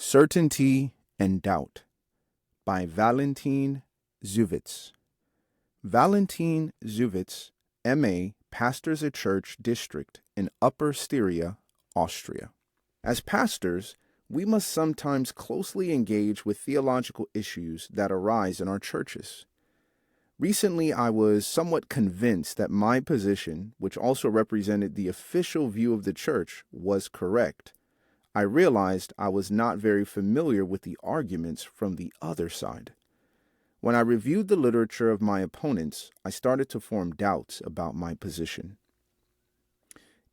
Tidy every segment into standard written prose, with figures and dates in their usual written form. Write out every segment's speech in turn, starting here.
Certainty and Doubt by Valentin Zywietz. Valentin Zywietz, M.A., pastors a church district in Upper Styria, Austria. As pastors, we must sometimes closely engage with theological issues that arise in our churches. Recently, I was somewhat convinced that my position, which also represented the official view of the church, was correct. I realized I was not very familiar with the arguments from the other side. When I reviewed the literature of my opponents, I started to form doubts about my position.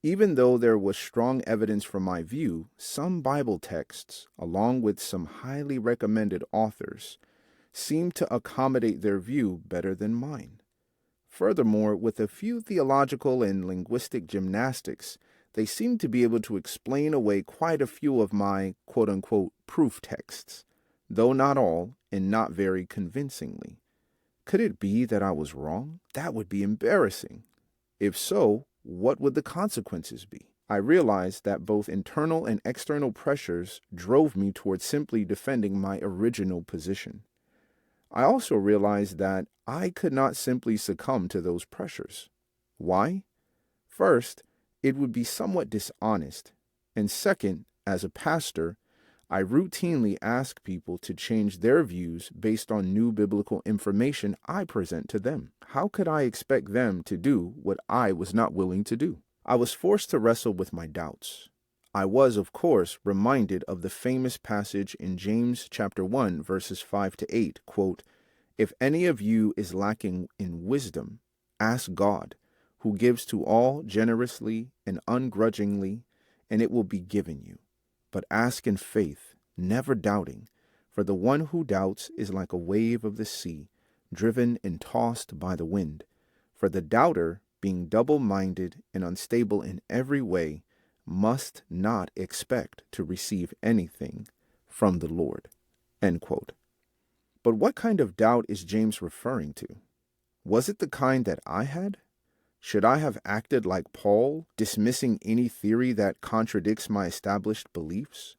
Even though there was strong evidence for my view, some Bible texts, along with some highly recommended authors, seemed to accommodate their view better than mine. Furthermore, with a few theological and linguistic gymnastics, they seemed to be able to explain away quite a few of my quote-unquote proof texts, though not all, and not very convincingly. Could it be that I was wrong? That would be embarrassing. If so, what would the consequences be? I realized that both internal and external pressures drove me towards simply defending my original position. I also realized that I could not simply succumb to those pressures. Why? First, it would be somewhat dishonest. And second, as a pastor, I routinely ask people to change their views based on new biblical information I present to them. How could I expect them to do what I was not willing to do? I was forced to wrestle with my doubts. I was, of course, reminded of the famous passage in James chapter 1, verses 5 to 8, quote, "If any of you is lacking in wisdom, ask God, who gives to all generously and ungrudgingly, and it will be given you. But ask in faith, never doubting, for the one who doubts is like a wave of the sea, driven and tossed by the wind. For the doubter, being double-minded and unstable in every way, must not expect to receive anything from the Lord." End quote. But what kind of doubt is James referring to? Was it the kind that I had? Should I have acted like Paul, dismissing any theory that contradicts my established beliefs?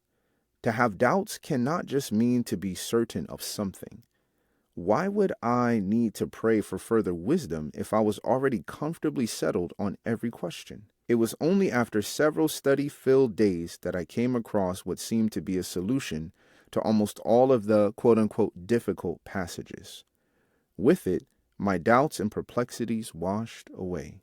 To have doubts cannot just mean to be certain of something. Why would I need to pray for further wisdom if I was already comfortably settled on every question? It was only after several study-filled days that I came across what seemed to be a solution to almost all of the quote-unquote difficult passages. With it, my doubts and perplexities washed away.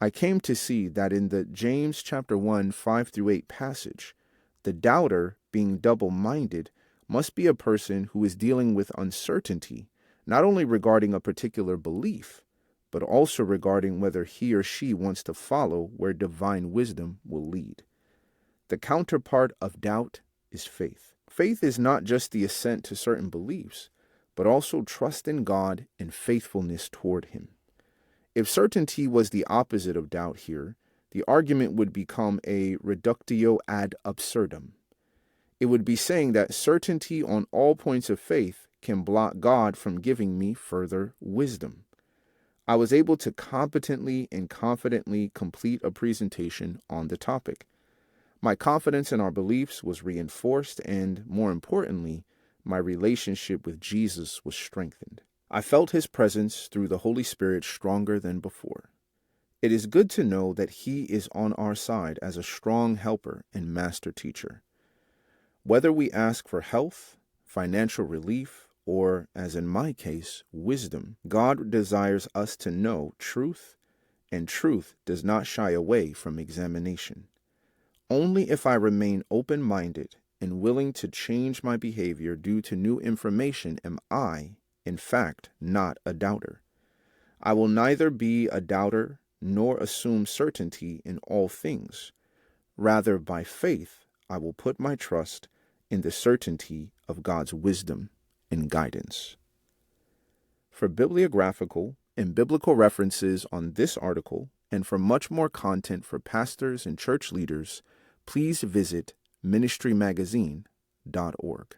I came to see that in the James chapter 1, 5 through 8 passage, the doubter, being double-minded, must be a person who is dealing with uncertainty, not only regarding a particular belief, but also regarding whether he or she wants to follow where divine wisdom will lead. The counterpart of doubt is faith. Faith is not just the assent to certain beliefs, but also trust in God and faithfulness toward Him. If certainty was the opposite of doubt here, the argument would become a reductio ad absurdum. It would be saying that certainty on all points of faith can block God from giving me further wisdom. I was able to competently and confidently complete a presentation on the topic. My confidence in our beliefs was reinforced and, more importantly, my relationship with Jesus was strengthened. I felt His presence through the Holy Spirit stronger than before. It is good to know that He is on our side as a strong helper and master teacher. Whether we ask for health, financial relief, or, as in my case, wisdom, God desires us to know truth, and truth does not shy away from examination. Only if I remain open-minded and willing to change my behavior due to new information am I, in fact, not a doubter. I will neither be a doubter nor assume certainty in all things. Rather, by faith, I will put my trust in the certainty of God's wisdom and guidance. For bibliographical and biblical references on this article, and for much more content for pastors and church leaders, please visit ministrymagazine.org.